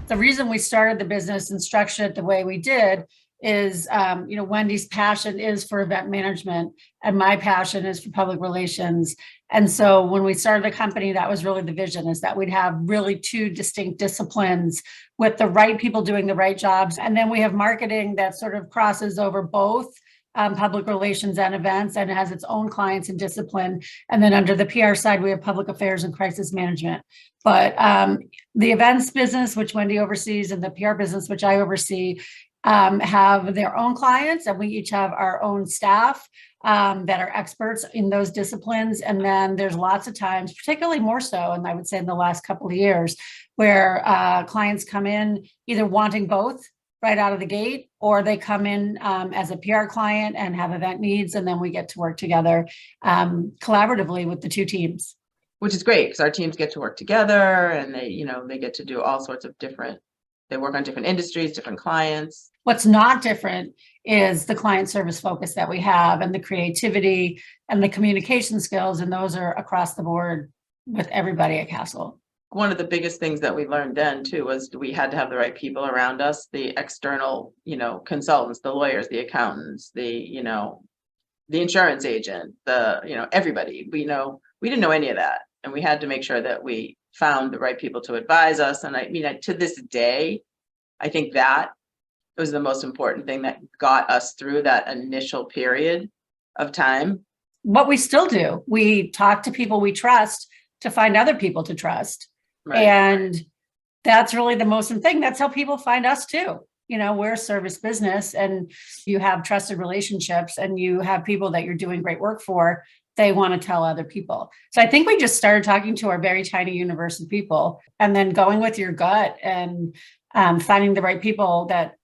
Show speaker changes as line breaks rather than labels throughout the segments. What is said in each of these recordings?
The reason we started the business and structured it the way we did is, Wendy's passion is for event management and my passion is for public relations. And so when we started the company, that was really the vision, is that we'd have really two distinct disciplines with the right people doing the right jobs. And then we have marketing that sort of crosses over both public relations and events and has its own clients and discipline. And then under the PR side, we have public affairs and crisis management. But the events business, which Wendy oversees, and the PR business, which I oversee, have their own clients, and we each have our own staff that are experts in those disciplines. And then there's lots of times, particularly more so, and I would say in the last couple of years, where clients come in either wanting both right out of the gate, or they come in as a PR client and have event needs, and then we get to work together collaboratively with the two teams.
Which is great because our teams get to work together and they get to do all sorts of they work on different industries, different clients.
What's not different is the client service focus that we have and the creativity and the communication skills. And those are across the board with everybody at Castle.
One of the biggest things that we learned then too was we had to have the right people around us, the external, consultants, the lawyers, the accountants, the insurance agent, everybody. We didn't know any of that. And we had to make sure that we found the right people to advise us. And to this day, I think that was the most important thing that got us through that initial period of time.
What we still do, we talk to people we trust to find other people to trust.
Right.
And that's really the most important thing. That's how people find us too. We're a service business, and you have trusted relationships and you have people that you're doing great work for. They want to tell other people. So I think we just started talking to our very tiny universe of people, and then going with your gut and finding the right people that,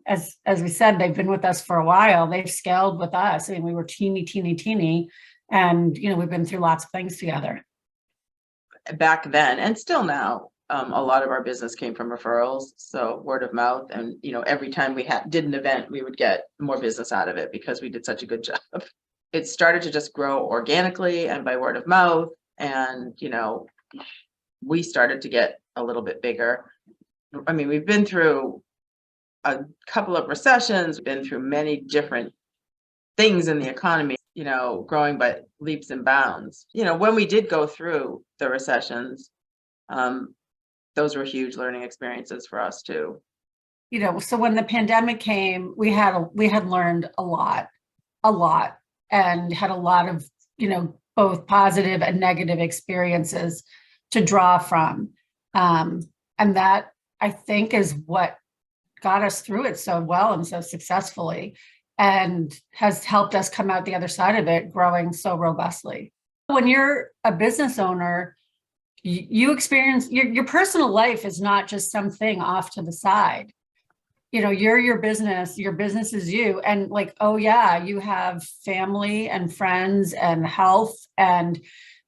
as we said, they've been with us for a while. They've scaled with us. I mean, we were teeny, and, we've been through lots of things together.
Back then, and still now, a lot of our business came from referrals. So word of mouth. And, every time we did an event, we would get more business out of it because we did such a good job. It started to just grow organically and by word of mouth. And, we started to get a little bit bigger. I mean, we've been through a couple of recessions, been through many different things in the economy, growing by leaps and bounds. When we did go through the recessions, those were huge learning experiences for us too.
So when the pandemic came, we had learned a lot, and had a lot of, both positive and negative experiences to draw from. And that, I think, is what got us through it so well and so successfully, and has helped us come out the other side of it growing so robustly. When you're a business owner, you experience your personal life is not just something off to the side. You're your business is you. And you have family and friends and health and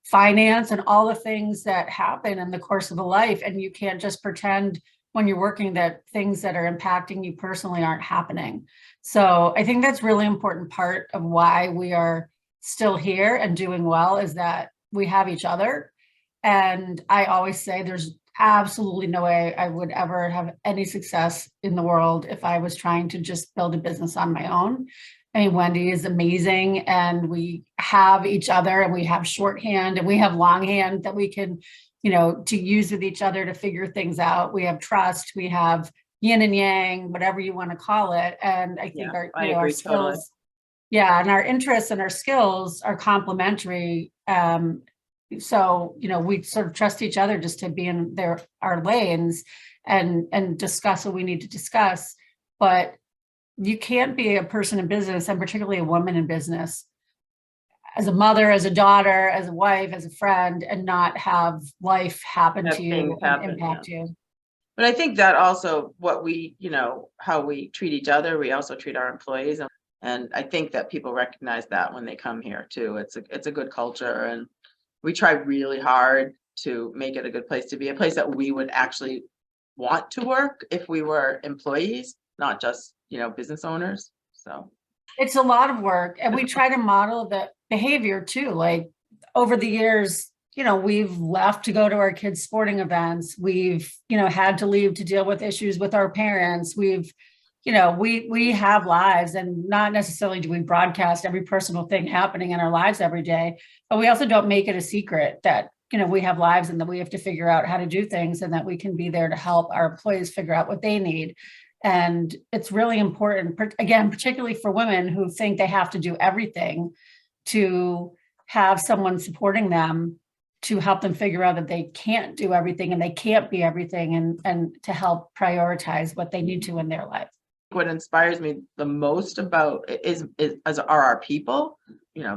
finance and all the things that happen in the course of a life. And you can't just pretend when you're working that things that are impacting you personally aren't happening. So I think that's really important part of why we are still here and doing well, is that we have each other. And I always say there's absolutely no way I would ever have any success in the world if I was trying to just build a business on my own. I mean, Wendy is amazing, and we have each other, and we have shorthand and we have longhand that we can, to use with each other to figure things out. We have trust, we have yin and yang, whatever you want to call it. And I think our skills, totally. Yeah, and our interests and our skills are complementary. So, we sort of trust each other just to be in our lanes and discuss what we need to discuss. But you can't be a person in business, and particularly a woman in business, as a mother, as a daughter, as a wife, as a friend, and not have life happen to you and impact you.
But I think that also what we, how we treat each other, we also treat our employees. And I think that people recognize that when they come here too. It's a good culture, and we try really hard to make it a good place to be, a place that we would actually want to work if we were employees, not just, business owners. So
it's a lot of work, and we try to model the behavior too. Like over the years, we've left to go to our kids' sporting events. We've, had to leave to deal with issues with our parents. We've, we have lives, and not necessarily do we broadcast every personal thing happening in our lives every day, but we also don't make it a secret that, we have lives and that we have to figure out how to do things, and that we can be there to help our employees figure out what they need. And it's really important, again, particularly for women who think they have to do everything, to have someone supporting them to help them figure out that they can't do everything and they can't be everything, and to help prioritize what they need to in their life.
What inspires me the most about is are our people.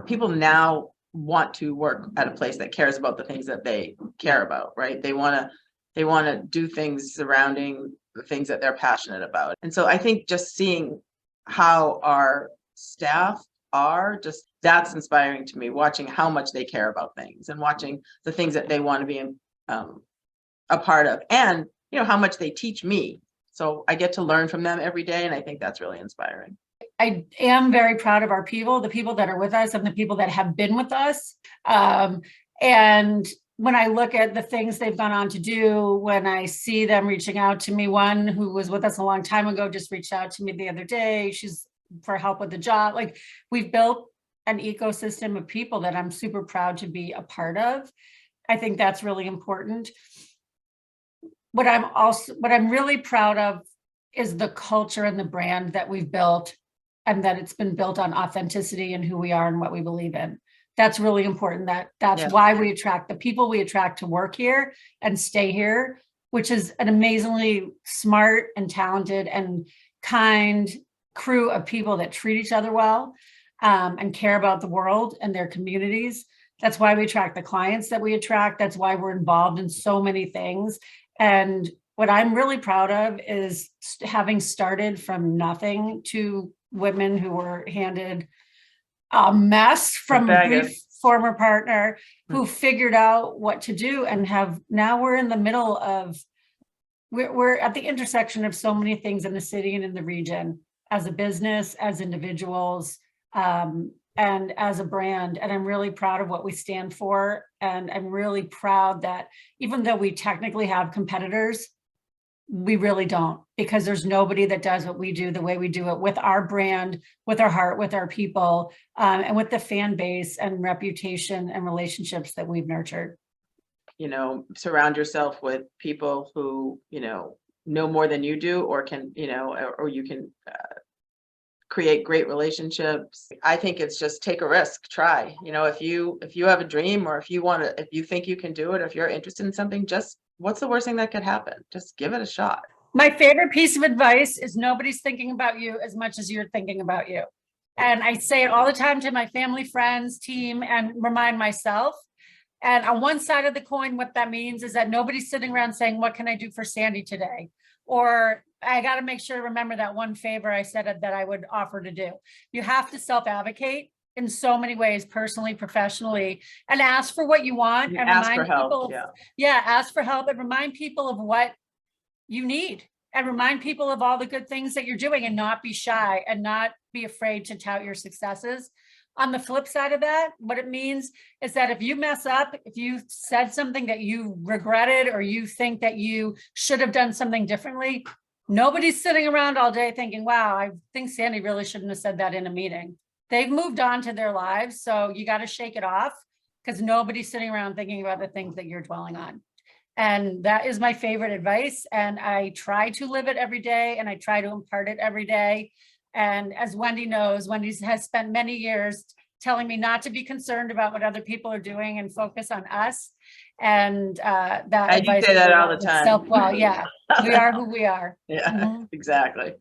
People now want to work at a place that cares about the things that they care about, right? They want to do things surrounding the things that they're passionate about. And so I think just seeing how our staff are, just that's inspiring to me, watching how much they care about things and watching the things that they want to be a part of, and how much they teach me. So I get to learn from them every day, and I think that's really inspiring.
I am very proud of our people, the people that are with us and the people that have been with us. And when I look at the things they've gone on to do, when I see them reaching out to me, one who was with us a long time ago just reached out to me the other day. She's for help with the job. Like, we've built an ecosystem of people that I'm super proud to be a part of. I think that's really important. What I'm really proud of is the culture and the brand that we've built, and that it's been built on authenticity and who we are and what we believe in. That's really important. That's why we attract the people we attract to work here and stay here, which is an amazingly smart and talented and kind crew of people that treat each other well, and care about the world and their communities. That's why we attract the clients that we attract. That's why we're involved in so many things. And what I'm really proud of is having started from nothing to women who were handed a mess from a brief former partner who figured out what to do, and we're in the middle of, we're at the intersection of so many things in the city and in the region, as a business, as individuals, and as a brand. And I'm really proud of what we stand for. And I'm really proud that even though we technically have competitors, we really don't, because there's nobody that does what we do the way we do it, with our brand, with our heart, with our people, and with the fan base and reputation and relationships that we've nurtured.
Surround yourself with people who, know more than you do, or can, or you can create great relationships. I think it's just take a risk, try. If you have a dream, or if you think you can do it, if you're interested in something, just what's the worst thing that could happen? Just give it a shot.
My favorite piece of advice is nobody's thinking about you as much as you're thinking about you. And I say it all the time to my family, friends, team, and remind myself. And on one side of the coin, what that means is that nobody's sitting around saying, what can I do for Sandy today? Or I got to make sure to remember that one favor I said that I would offer to do. You have to self-advocate in so many ways, personally, professionally, and ask for what you want, and
ask
remind
for help.
people, ask for help, and remind people of what you need, and remind people of all the good things that you're doing, and not be shy and not be afraid to tout your successes. On the flip side of that, what it means is that if you mess up, if you said something that you regretted, or you think that you should have done something differently, nobody's sitting around all day thinking, wow, I think Sandy really shouldn't have said that in a meeting. They've moved on to their lives. So you got to shake it off, because nobody's sitting around thinking about the things that you're dwelling on. And that is my favorite advice. And I try to live it every day, and I try to impart it every day. And as Wendy knows, Wendy has spent many years telling me not to be concerned about what other people are doing and focus on us. And that
I do say that all the time.
Well, yeah, we are who we are.
Yeah, exactly.